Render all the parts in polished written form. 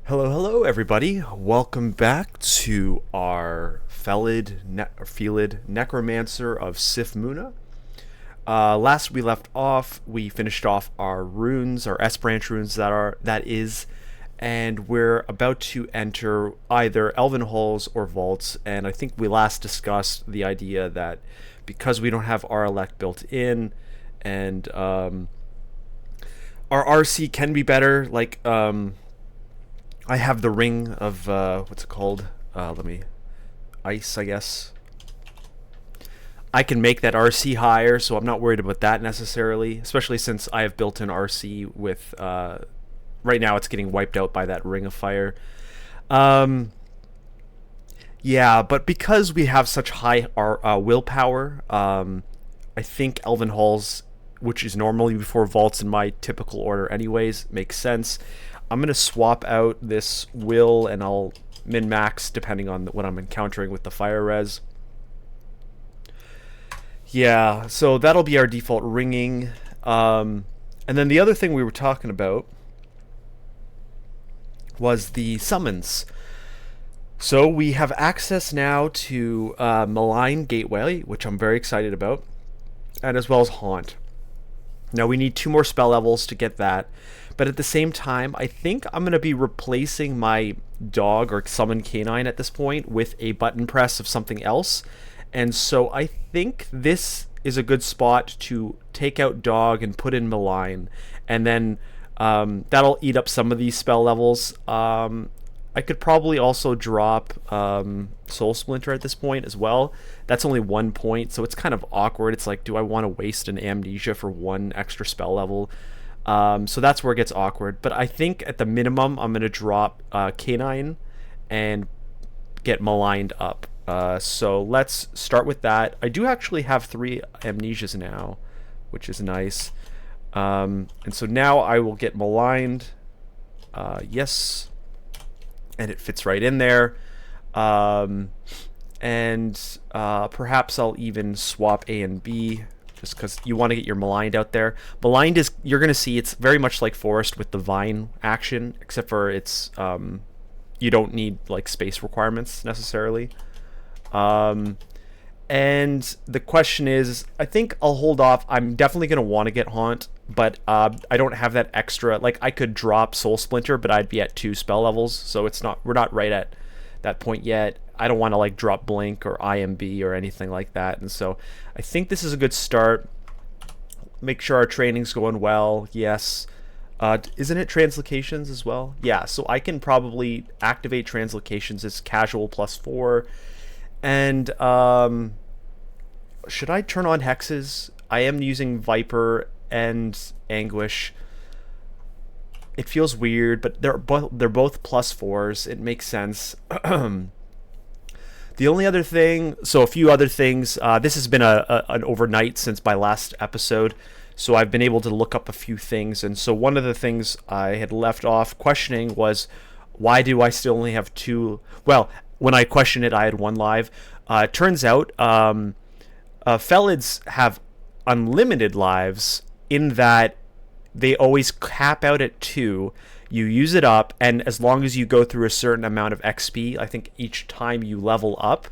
Hello, hello, everybody. Welcome back to our Felid Necromancer of Sif Muna. Last we left off, we finished off our runes, our S branch runes that is, and we're about to enter either Elven Halls or Vaults. And I think we last discussed the idea that because we don't have our elect built in, and our RC can be better, I have the ring of, what's it called? Ice, I guess. I can make that RC higher, so I'm not worried about that necessarily, especially since I have built in RC with, right now it's getting wiped out by that ring of fire. Yeah, but because we have such high willpower, I think Elven Halls, which is normally before Vaults in my typical order anyways, makes sense. I'm going to swap out this will and I'll min-max depending on what I'm encountering with the fire res. Yeah, so that'll be our default ringing. And then the other thing we were talking about was the summons. So we have access now to Malign Gateway, which I'm very excited about, and as well as Haunt. Now we need 2 more spell levels to get that. But at the same time, I think I'm going to be replacing my dog or summon canine at this point with a button press of something else. And so I think this is a good spot to take out dog and put in malign. And then that'll eat up some of these spell levels. I could probably also drop Soul Splinter at this point as well. That's only 1 point, so it's kind of awkward. It's like, do I want to waste an amnesia for 1 extra spell level? So that's where it gets awkward. But I think at the minimum, I'm going to drop Canine and get Maligned up. So let's start with that. I do actually have 3 Amnesias now, which is nice. And so now I will get Maligned. Yes. And it fits right in there. And perhaps I'll even swap A and B, just because you want to get your Maligned out there. Maligned is, you're going to see, it's very much like Forest with the Vine action, except for it's, you don't need, like, space requirements, necessarily. And the question is, I think I'll hold off. I'm definitely going to want to get Haunt, but I don't have that extra, like, I could drop Soul Splinter, but I'd be at 2 spell levels, so it's not, we're not right at that point yet. I don't want to like drop Blink or IMB or anything like that, and so I think this is a good start. Make sure our training's going well. Yes. Isn't it translocations as well? Yeah, so I can probably activate translocations as casual +4. And should I turn on hexes? I am using Viper and Anguish. It feels weird, but they're both +4s. It makes sense. The only other thing, so a few other things. This has been an overnight since my last episode, so I've been able to look up a few things. And so one of the things I had left off questioning was, why do I still only have 2? Well, when I questioned it, I had 1 live. It turns out Felids have unlimited lives in that they always cap out at 2. You use it up, and as long as you go through a certain amount of XP, I think each time you level up,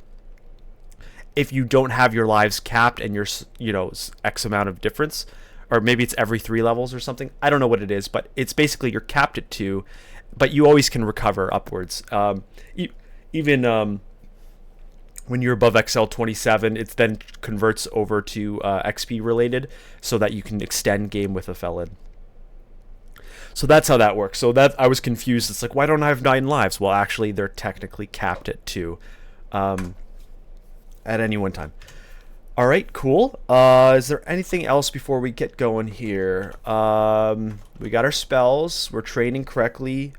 if you don't have your lives capped and you're, you know, X amount of difference, or maybe it's every 3 levels or something. I don't know what it is, but it's basically you're capped at 2, but you always can recover upwards. Even when you're above XL 27, it then converts over to XP related, so that you can extend game with a Felid. So that's how that works. So that I was confused. It's like, why don't I have 9 lives? Well, actually, they're technically capped at 2 at any one time. All right, cool. Is there anything else before we get going here? We got our spells. We're training correctly.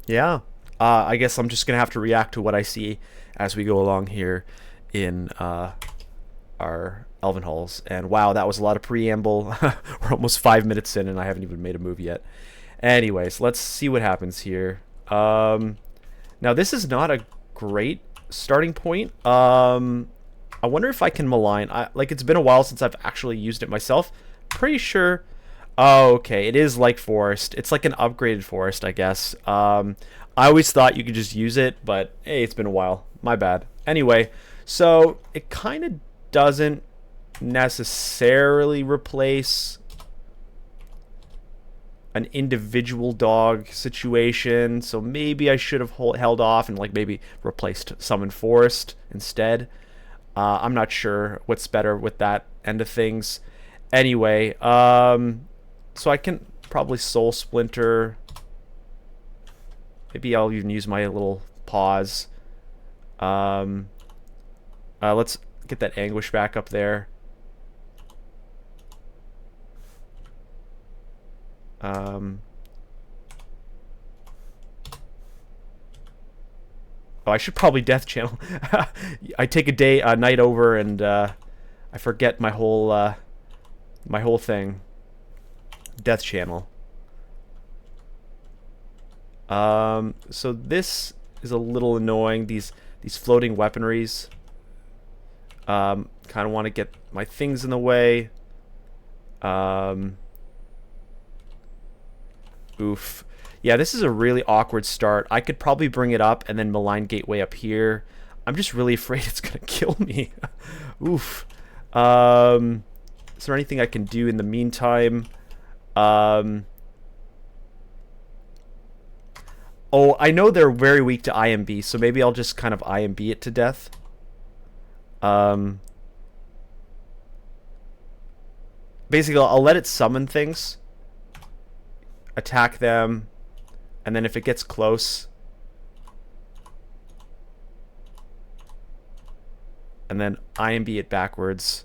Yeah. I guess I'm just going to have to react to what I see as we go along here in our Elven Halls. And wow, that was a lot of preamble. We're almost 5 minutes in and I haven't even made a move yet. Anyways, let's see what happens here. Now this is not a great starting point. I wonder if I can malign. Like, it's been a while since I've actually used it myself. Pretty sure Oh, okay. It is like forest. It's like an upgraded forest, I guess. I always thought you could just use it, but hey, it's been a while. My bad. Anyway, so it kind of doesn't necessarily replace an individual dog situation, so maybe I should have held off and like maybe replaced summon forest instead. I'm not sure what's better with that end of things. Anyway, so I can probably soul splinter. Maybe I'll even use my little pause. Let's get that anguish back up there. Oh, I should probably death channel. I take a night over, and I forget my whole thing. Death channel. So this is a little annoying. These floating weaponries. Kind of want to get my things in the way. Oof. Yeah, this is a really awkward start. I could probably bring it up and then Malign Gateway up here. I'm just really afraid it's going to kill me. Oof. Is there anything I can do in the meantime? Oh, I know they're very weak to IMB, so maybe I'll just kind of IMB it to death. Basically, I'll let it summon things. Attack them. And then if it gets close, and then IMB it backwards,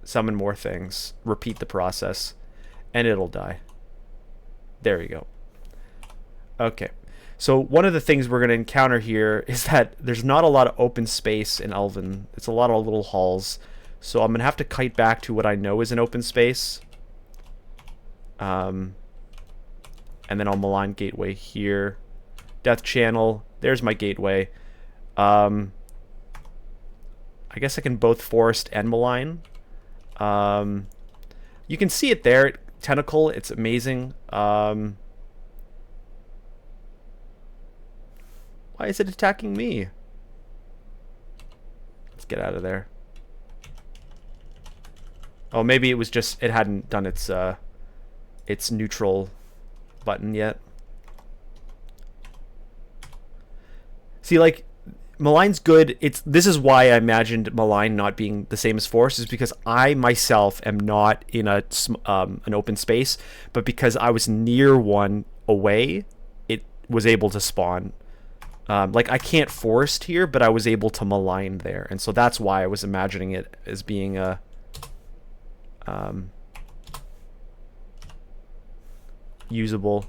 summon more things, repeat the process, and it'll die. There you go. Okay. So one of the things we're going to encounter here is that there's not a lot of open space in Elven. It's a lot of little halls. So I'm going to have to kite back to what I know is an open space. And then I'll Malign Gateway here. Death Channel. There's my gateway. I guess I can both Forest and Malign. You can see it there. Tentacle. It's amazing. Why is it attacking me? Let's get out of there. Oh, maybe it was just... it hadn't done its neutral button yet. See, like, Malign's good. This is why I imagined Malign not being the same as Force, is because I myself am not in an open space, but because I was near one away, it was able to spawn. Like, I can't Forest here, but I was able to Malign there, and so that's why I was imagining it as being a usable.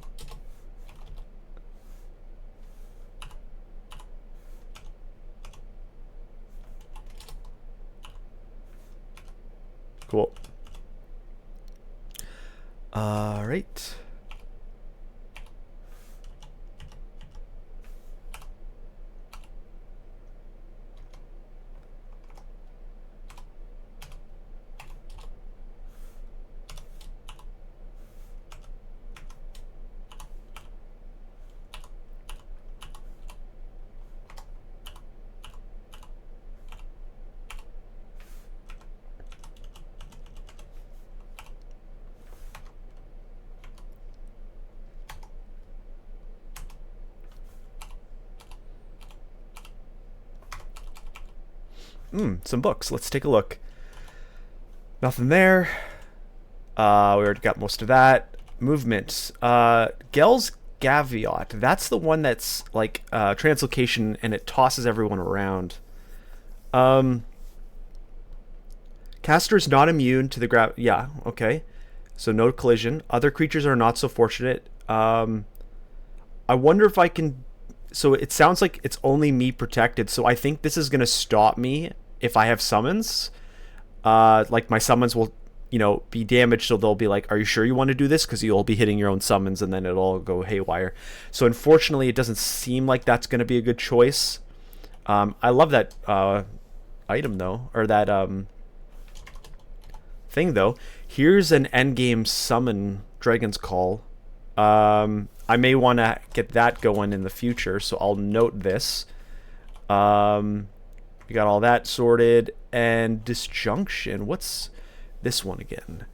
Cool. All right. Some books. Let's take a look. Nothing there. We already got most of that. Movement. Gel's Gaviot. That's the one that's like translocation and it tosses everyone around. Caster's not immune to the yeah, okay. So no collision. Other creatures are not so fortunate. I wonder if I can... So it sounds like it's only me protected, so I think this is going to stop me if I have summons. Like, my summons will, be damaged, so they'll be like, are you sure you want to do this? Because you'll be hitting your own summons, and then it'll all go haywire. So unfortunately, it doesn't seem like that's going to be a good choice. I love that item, though, or that thing, though. Here's an endgame summon Dragon's Call. I may want to get that going in the future, so I'll note this. We got all that sorted. And Disjunction. What's this one again?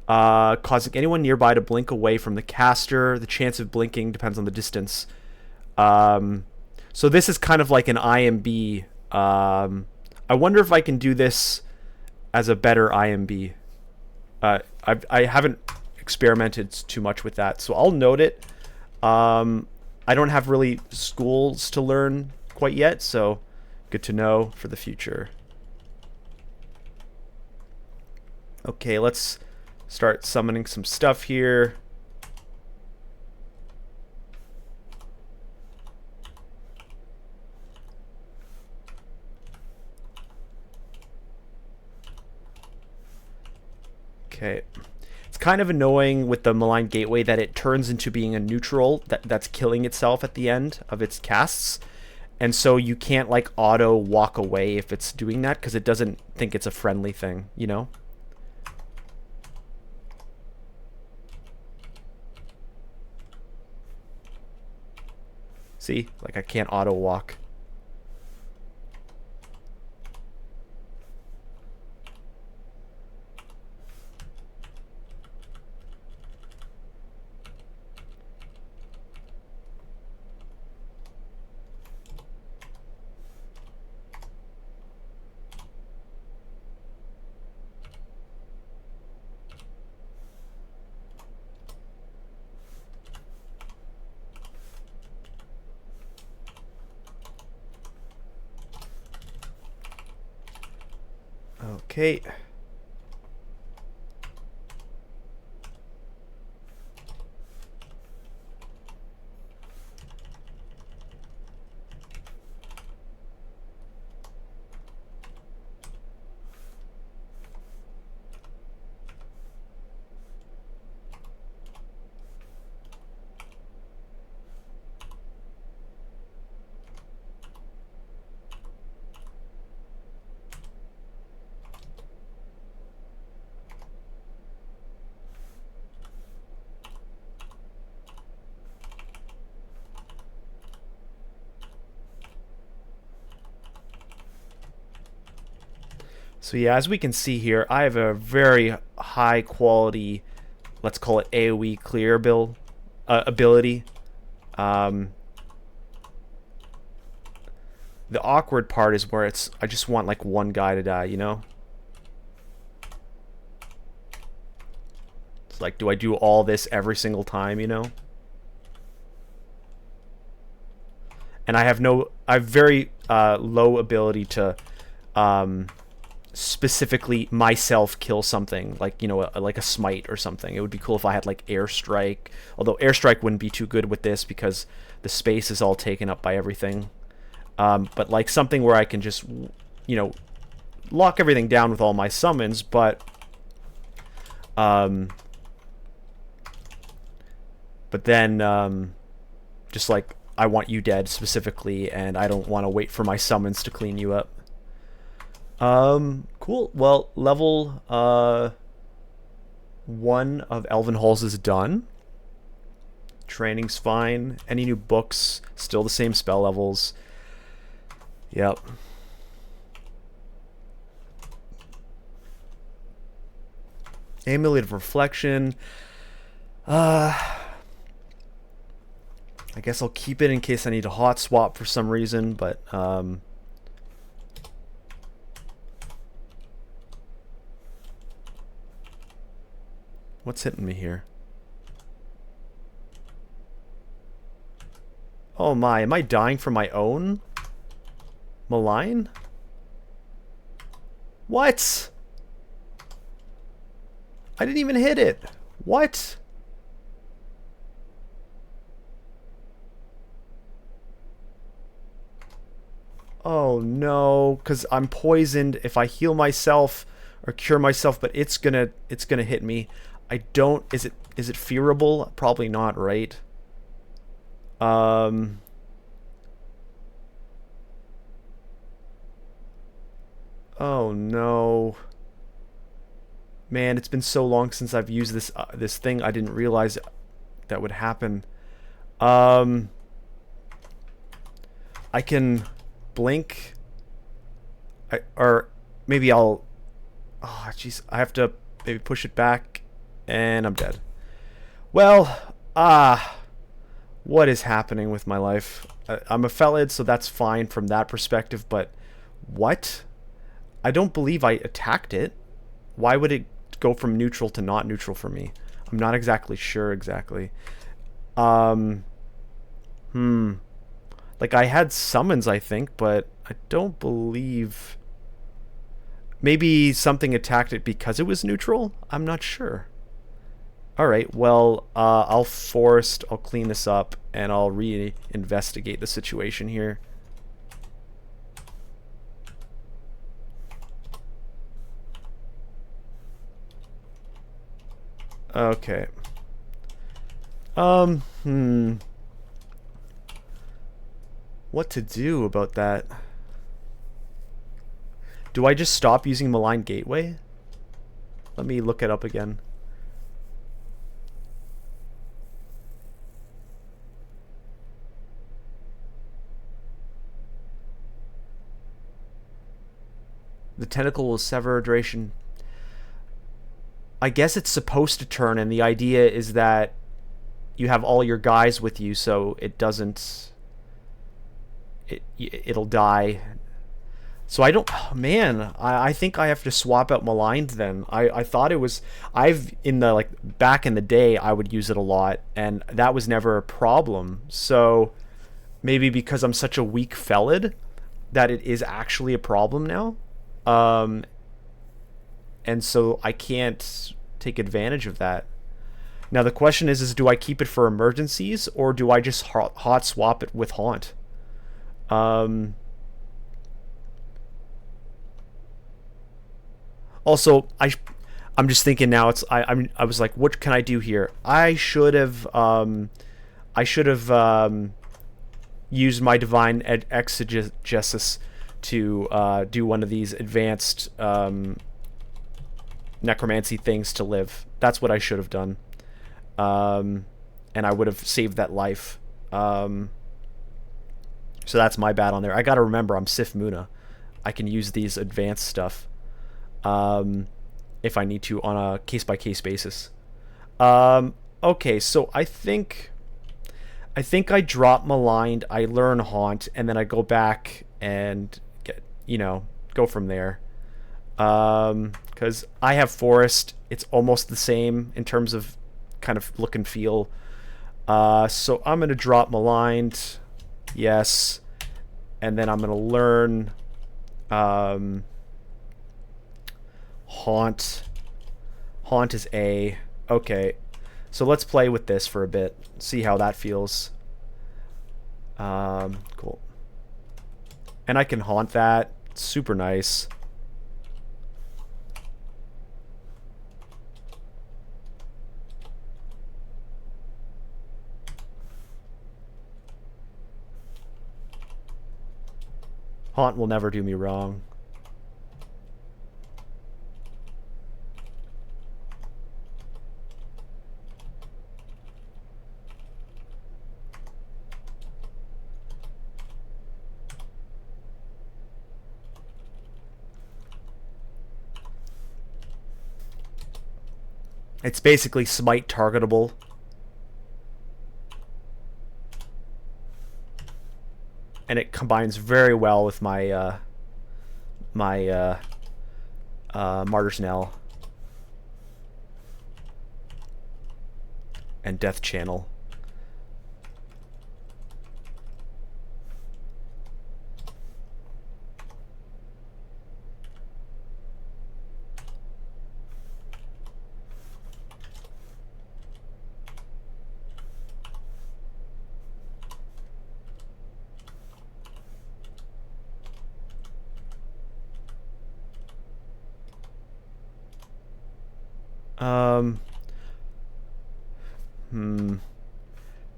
Causing anyone nearby to blink away from the caster. The chance of blinking depends on the distance. So this is kind of like an IMB. I wonder if I can do this as a better IMB. I haven't experimented too much with that, so I'll note it. I don't have really schools to learn quite yet, so good to know for the future. Okay, let's start summoning some stuff here. Okay. It's kind of annoying with the Malign Gateway that it turns into being a neutral that's killing itself at the end of its casts. And so you can't like auto walk away if it's doing that because it doesn't think it's a friendly thing, you know? See? Like I can't auto walk. Okay. So yeah, as we can see here, I have a very high quality, let's call it AoE clear ability. The awkward part is where I just want like one guy to die, you know? It's like, do I do all this every single time, you know? And I have very low ability to specifically myself kill something, like, you know, like a smite or something. It would be cool if I had like airstrike, although airstrike wouldn't be too good with this because the space is all taken up by everything. But like something where I can just, you know, lock everything down with all my summons, but then just like I want you dead specifically, and I don't want to wait for my summons to clean you up. Cool. Well, level 1 of Elven Halls is done. Training's fine. Any new books? Still the same spell levels. Yep. Amulet of Reflection. I guess I'll keep it in case I need a hot swap for some reason, but what's hitting me here? Oh my, am I dying from my own malign? What? I didn't even hit it. What? Oh no, because I'm poisoned. If I heal myself or cure myself, but it's gonna hit me. I don't. Is it fearable? Probably not, right? Oh no. Man, it's been so long since I've used this thing. I didn't realize that would happen. I can blink. Or maybe I'll... Oh, jeez. I have to maybe push it back, and I'm dead. Well, what is happening with my life? I'm a Felid, so that's fine from that perspective, but what? I don't believe I attacked it. Why would it go from neutral to not neutral for me? I'm not exactly sure exactly. Like, I had summons, I think, but I don't believe... Maybe something attacked it because it was neutral? I'm not sure. Alright, well, I'll clean this up, and I'll re-investigate the situation here. Okay. What to do about that? Do I just stop using Malign Gateway? Let me look it up again. The tentacle will sever duration. I guess it's supposed to turn, and the idea is that you have all your guys with you, so it doesn't... It'll die. So I don't... Oh, man, I think I have to swap out Maligned then. I thought it was... back in the day, I would use it a lot, and that was never a problem. So maybe because I'm such a weak Felid, that it is actually a problem now. And so I can't take advantage of that. Now the question is do I keep it for emergencies, or do I just hot swap it with Haunt? Also, I'm just thinking now. I was like, what can I do here? I should have used my divine exegesis to do one of these advanced necromancy things to live. That's what I should have done, and I would have saved that life. So that's my bad on there. I gotta remember I'm Sif Muna. I can use these advanced stuff if I need to on a case-by-case basis. Okay, so I think I drop Maligned, I learn Haunt, and then I go back and go from there. Because I have Forest. It's almost the same in terms of kind of look and feel. So I'm going to drop Maligned. Yes. And then I'm going to learn Haunt. Haunt is A. Okay. So let's play with this for a bit. See how that feels. Cool. And I can Haunt that. Super nice. Haunt will never do me wrong. It's basically smite targetable. And it combines very well with my Martyr's Knell and Death Channel.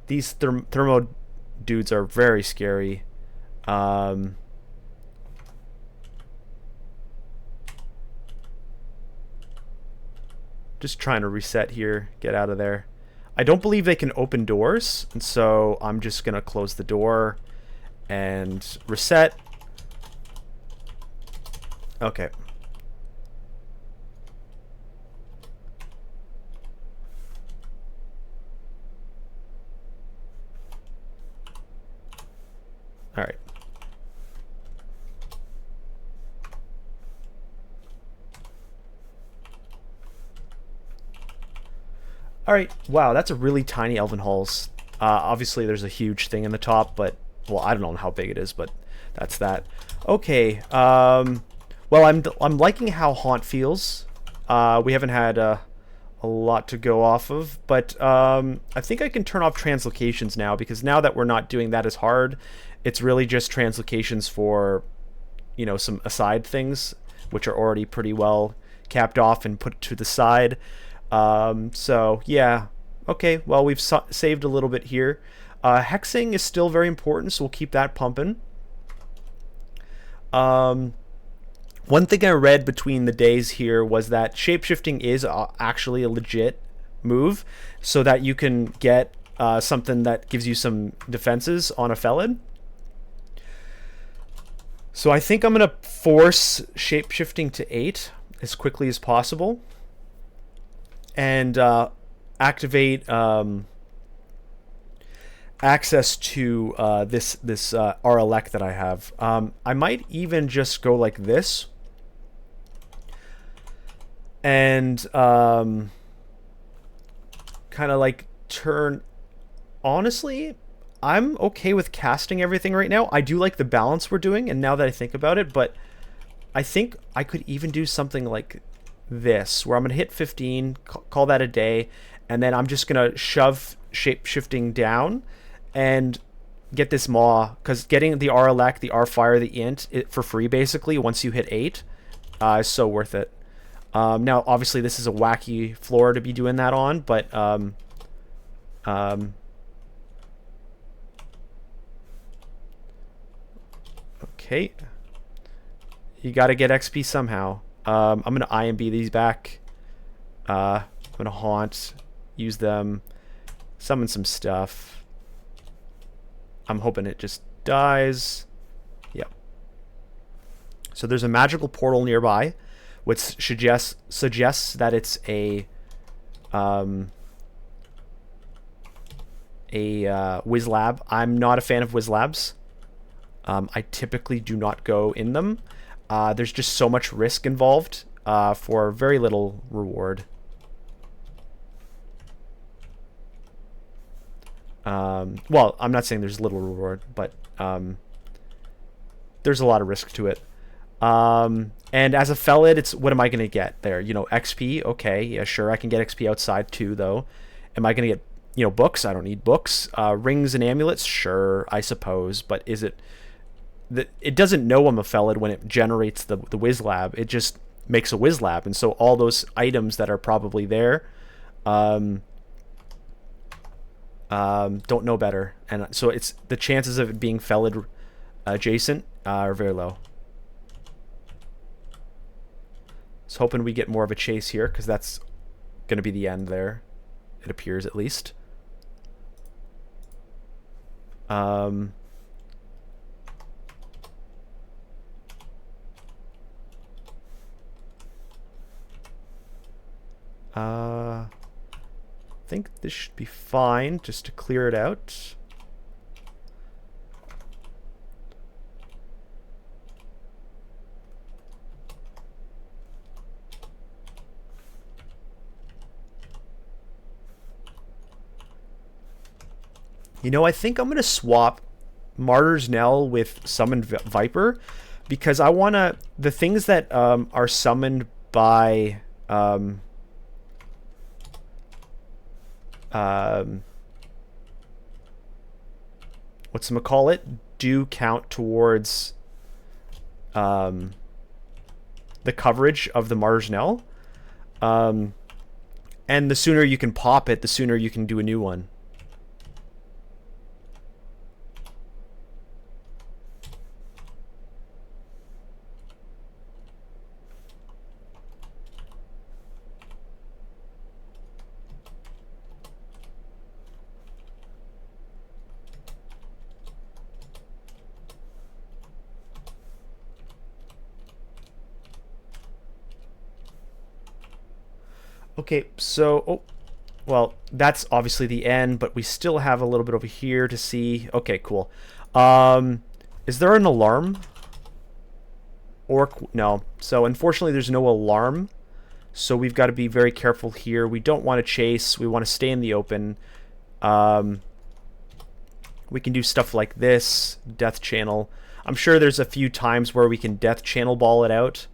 These thermo dudes are very scary. Just trying to reset here, get out of there. I don't believe they can open doors, and so I'm just gonna close the door and reset. Okay. All right. All right. Wow, that's a really tiny Elven Halls. Obviously, there's a huge thing in the top, but well, I don't know how big it is, but that's that. Okay. Well, I'm liking how Haunt feels. We haven't had a lot to go off of, but I think I can turn off translocations now, because now that we're not doing that as hard, it's really just translocations for, you know, some aside things, which are already pretty well capped off and put to the side. So yeah, okay. Well, we've saved a little bit here. Hexing is still very important, so we'll keep that pumping. One thing I read between the days here was that shapeshifting is actually a legit move, so that you can get something that gives you some defenses on a Felid. So I think I'm going to force shapeshifting to 8 as quickly as possible, and activate access to this RLEC that I have. I might even just go like this, and kind of like turn. Honestly, I'm okay with casting everything right now. I do like the balance we're doing, and now that I think about it, but I think I could even do something like this, where I'm going to hit 15, call that a day, and then I'm just going to shove shape-shifting down and get this Maw, because getting the RLEC, the R-Fire, the Int for free, basically, once you hit 8, is so worth it. Now, obviously, this is a wacky floor to be doing that on, but okay. You got to get XP somehow. I'm going to IMB these back. I'm going to Haunt, use them, summon some stuff. I'm hoping it just dies. Yep. So there's a magical portal nearby, which suggests that it's a Wiz Lab. I'm not a fan of Wiz Labs. I typically do not go in them. There's just so much risk involved for very little reward. Well, I'm not saying there's little reward, but there's a lot of risk to it. And as a Felid, it's what am I going to get there? You know, XP? Okay, yeah, sure, I can get XP outside too, though. Am I going to get, you know, books? I don't need books. Rings and amulets? Sure, I suppose, but is it... It doesn't know I'm a Felid when it generates the Wiz Lab. It just makes a Wiz Lab, and so all those items that are probably there don't know better, and so it's the chances of it being Felid adjacent are very low. So hoping we get more of a chase here, because that's going to be the end there. It appears, at least. I think this should be fine, just to clear it out. You know, I think I'm going to swap Martyr's Knell with Summoned Viper, because I want to... The things that are summoned by... whatchamacallit, do count towards the coverage of the Martyr's Knell. And the sooner you can pop it, the sooner you can do a new one. Okay, so well, that's obviously the end, but we still have a little bit over here to see. Okay, cool. Is there an alarm? Or no. So unfortunately, there's no alarm. So we've got to be very careful here. We don't want to chase. We want to stay in the open. We can do stuff like this, death channel. I'm sure there's a few times where we can death channel ball it out.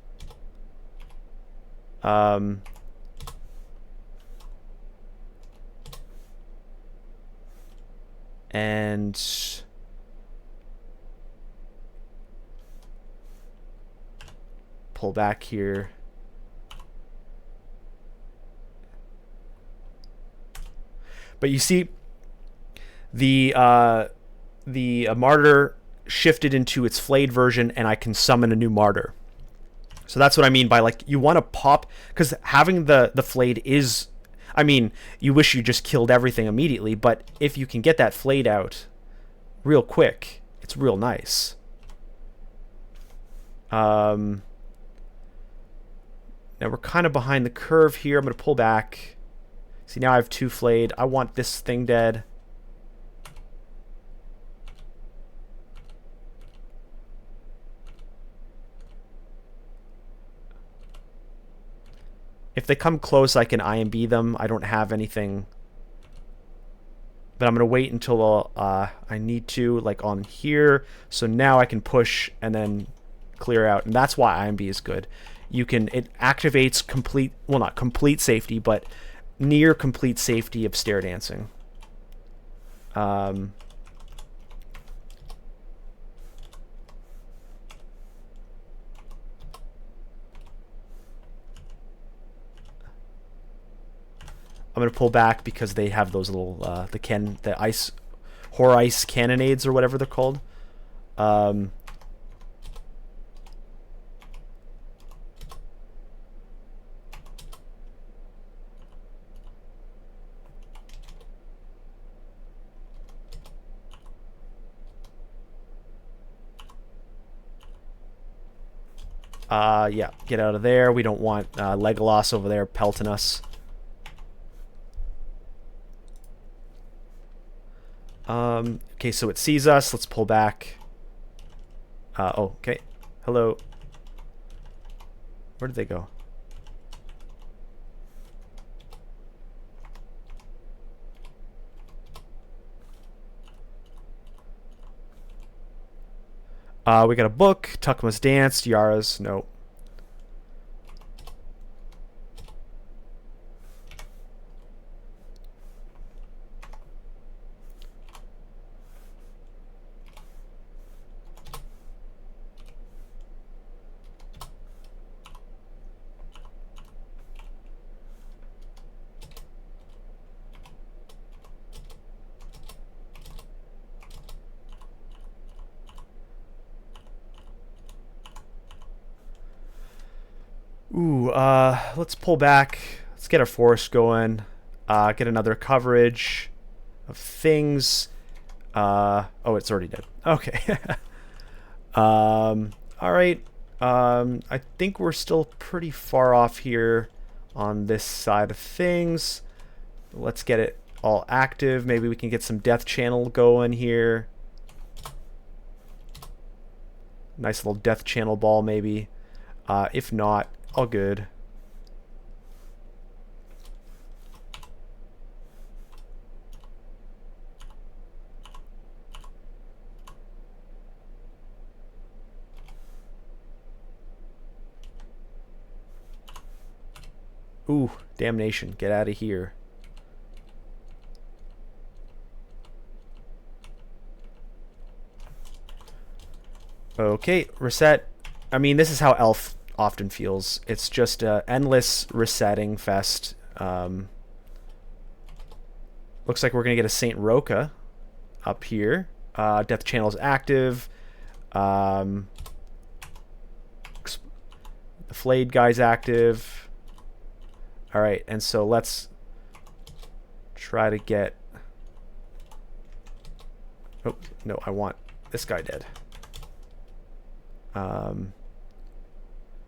And pull back here. But you see, the martyr shifted into its flayed version, and I can summon a new martyr. So that's what I mean by, like, you want to pop, because having the flayed is, I mean, you wish you just killed everything immediately, but if you can get that flayed out real quick, it's real nice. Now we're kind of behind the curve here. I'm going to pull back. See, now I have 2 flayed. I want this thing dead. If they come close, I can IMB them. I don't have anything. But I'm going to wait until I need to, like on here. So now I can push and then clear out. And that's why IMB is good. You can, it activates complete, well, not complete safety, but near complete safety of stair dancing. I'm going to pull back because they have those little the ice horror ice cannonades or whatever they're called. Yeah, get out of there. We don't want Legolas over there pelting us. Okay, so it sees us. Let's pull back. Oh, okay. Hello. Where did they go? We got a book. Tuckma's Dance. Yara's. No. Ooh, let's pull back. Let's get our forest going. Get another coverage of things. Oh, it's already dead. Okay. Alright. I think we're still pretty far off here on this side of things. Let's get it all active. Maybe we can get some death channel going here. Nice little death channel ball, maybe. If not, all good. Ooh, damnation. Get out of here. Okay, reset. I mean, this is how Elf often feels. It's just a endless resetting fest. Looks like we're gonna get a Saint Roca up here. Death channel is active. The flayed guy's active. All right, and so let's try to get. Oh no, I want this guy dead.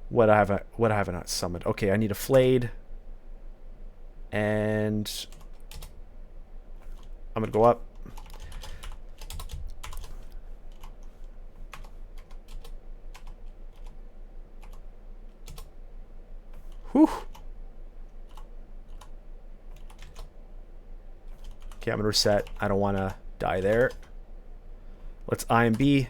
What I have not summoned. Okay, I need a flayed. And I'm going to go up. Whew. Okay, I'm going to reset. I don't want to die there. Let's IMB.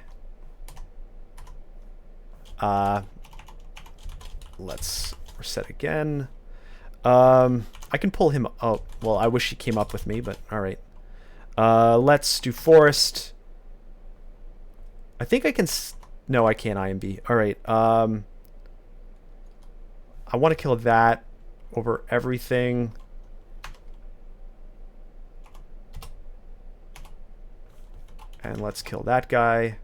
Let's reset again. I can pull him. Oh, well, I wish he came up with me, but all right. Let's do forest. I think I can. No, I can't IMB. All right. I want to kill that over everything. And let's kill that guy.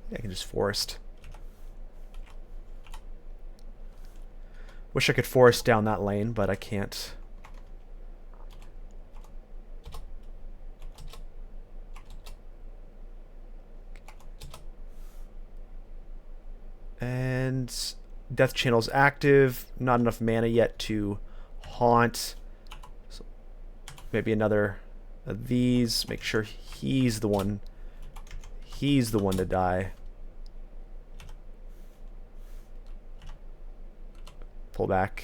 I can just forest. Wish I could forest down that lane, but I can't. And Death Channel's active. Not enough mana yet to haunt. So maybe another of these. Make sure he's the one. He's the one to die. Pull back.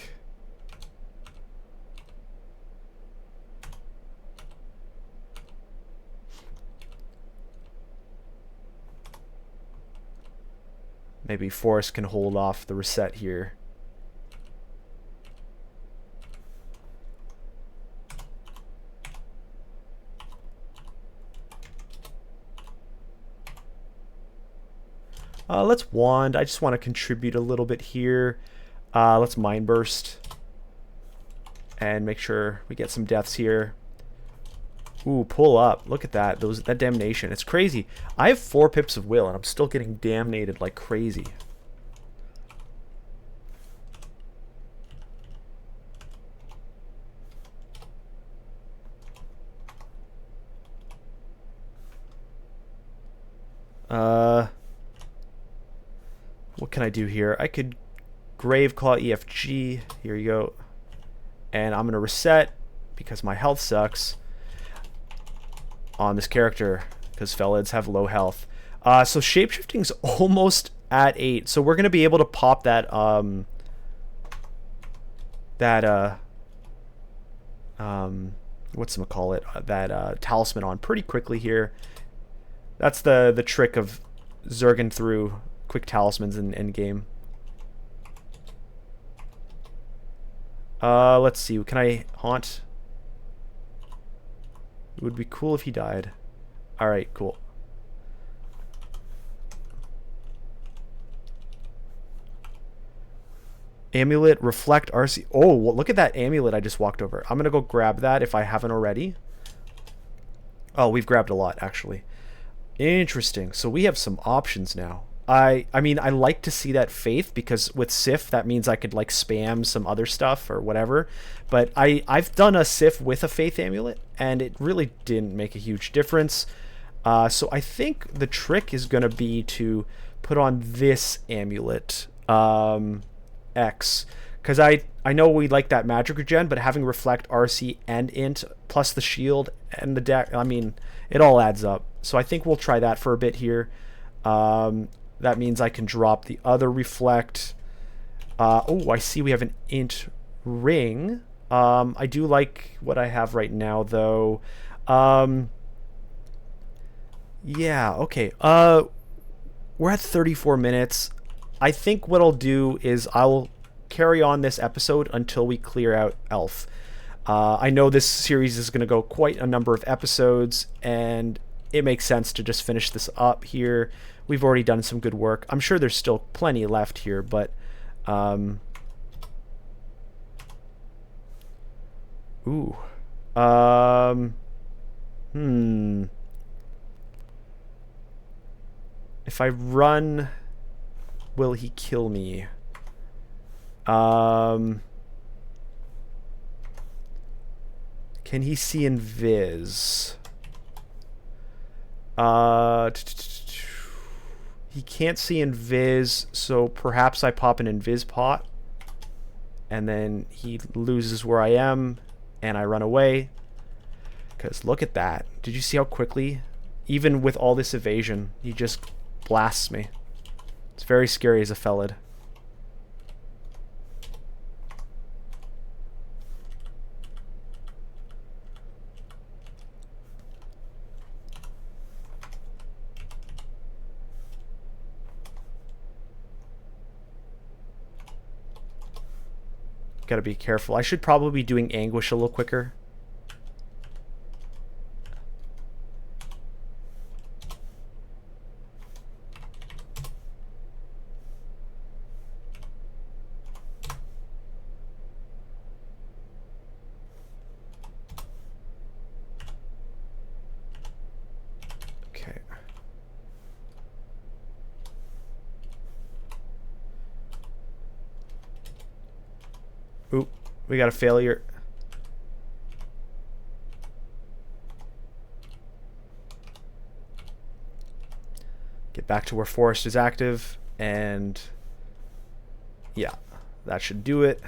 Maybe Forest can hold off the reset here. Let's Wand. I just want to contribute a little bit here. Let's Mind Burst. And make sure we get some deaths here. Ooh, pull up. Look at that. That damnation. It's crazy. I have 4 pips of will, and I'm still getting damnated like crazy. What can I do here? I could Graveclaw EFG. Here you go. And I'm going to reset because my health sucks on this character because Felids have low health. So shapeshifting's almost at 8. So we're going to be able to pop that whatchamacallit, that talisman on pretty quickly here. That's the trick of Zerging through quick talismans in endgame. Let's see. Can I haunt? It would be cool if he died. Alright, cool. Amulet, Reflect, RC. Oh, well, look at that amulet I just walked over. I'm going to go grab that if I haven't already. Oh, we've grabbed a lot, actually. Interesting. So we have some options now. I mean, I like to see that Faith, because with Sif, that means I could, like, spam some other stuff or whatever. But I've done a Sif with a Faith amulet, and it really didn't make a huge difference. So I think the trick is going to be to put on this amulet, X. Because I know we like that magic regen, but having Reflect, RC, and Int, plus the shield and the deck, I mean, it all adds up. So I think we'll try that for a bit here. That means I can drop the other Reflect. Oh, I see we have an Int ring. I do like what I have right now, though. Yeah, okay. We're at 34 minutes. I think what I'll do is I'll carry on this episode until we clear out Elf. I know this series is going to go quite a number of episodes, and it makes sense to just finish this up here. We've already done some good work. I'm sure there's still plenty left here, but Ooh. Hmm. If I run, will he kill me? Can he see invis? He can't see invis, so perhaps I pop an invis pot, and then he loses where I am, and I run away. Because look at that. Did you see how quickly, even with all this evasion, he just blasts me? It's very scary as a Felid. Gotta be careful. I should probably be doing Anguish a little quicker. Okay. Oop, we got a failure. Get back to where forest is active, and yeah, that should do it.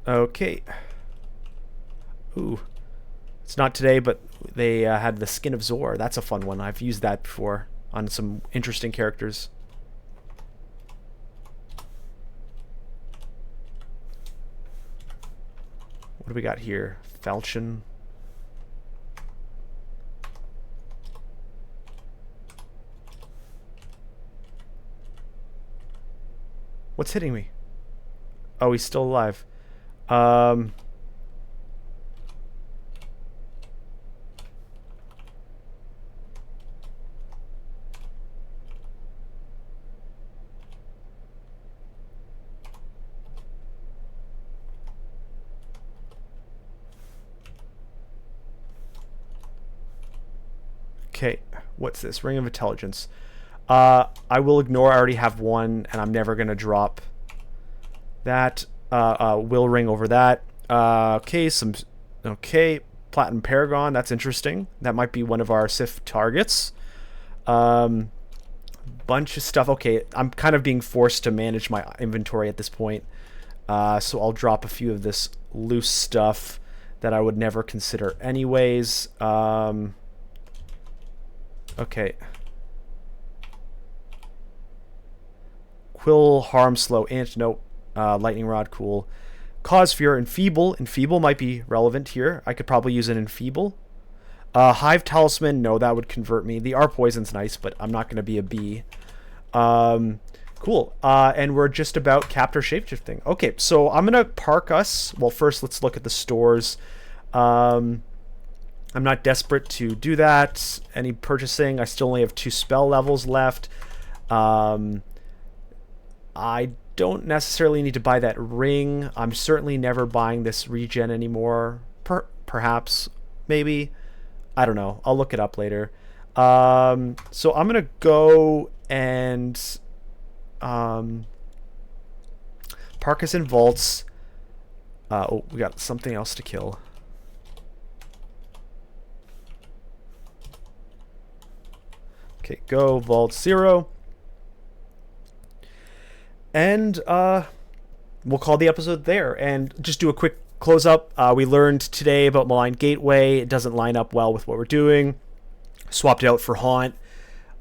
Okay. Ooh. It's not today, but they had the Skin of Zor. That's a fun one. I've used that before on some interesting characters. What do we got here? Falchion. What's hitting me? Oh, he's still alive. Okay, what's this? Ring of Intelligence. I will ignore. I already have one, and I'm never gonna drop that. Will ring over that. Okay, Platinum Paragon. That's interesting. That might be one of our Sif targets. Bunch of stuff. Okay, I'm kind of being forced to manage my inventory at this point. So I'll drop a few of this loose stuff that I would never consider anyways. Okay. Quill, Harm, Slow, Antidote, Lightning Rod, cool. Cause Fear, Enfeeble. Enfeeble might be relevant here. I could probably use an Enfeeble. Hive Talisman, no, that would convert me. The R Poison's nice, but I'm not going to be a bee. Cool. And we're just about Captor Shapeshifting. Okay, so I'm going to park us. Well, first, let's look at the stores. I'm not desperate to do that. Any purchasing? I still only have 2 spell levels left. I don't necessarily need to buy that ring. I'm certainly never buying this regen anymore. Perhaps. Maybe. I don't know. I'll look it up later. So I'm going to go and park us in vaults. Oh, we got something else to kill. Okay, go vault 0. And we'll call the episode there and just do a quick close up. We learned today about Malign Gateway. It doesn't line up well with what we're doing. Swapped it out for Haunt.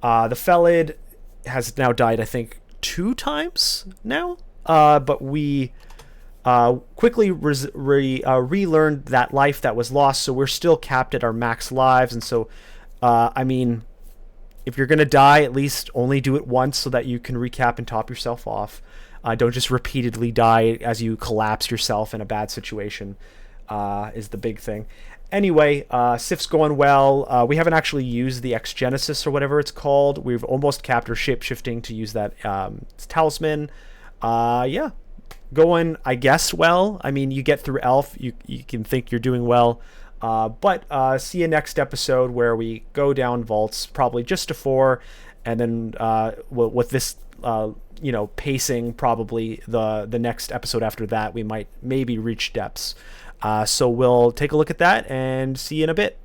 The Felid has now died, I think, 2 times now. But we quickly relearned that life that was lost. So we're still capped at our max lives. And so, I mean, if you're going to die, at least only do it once so that you can recap and top yourself off. Don't just repeatedly die as you collapse yourself in a bad situation. is the big thing. Anyway, Sif's going well. We haven't actually used the X Genesis or whatever it's called. We've almost capped our shapeshifting to use that talisman. Yeah, going, I guess, well. I mean, you get through Elf, you can think you're doing well. But see you next episode where we go down vaults, probably just to 4, and then with this pacing, probably the next episode after that we might maybe reach depths. So we'll take a look at that and see you in a bit.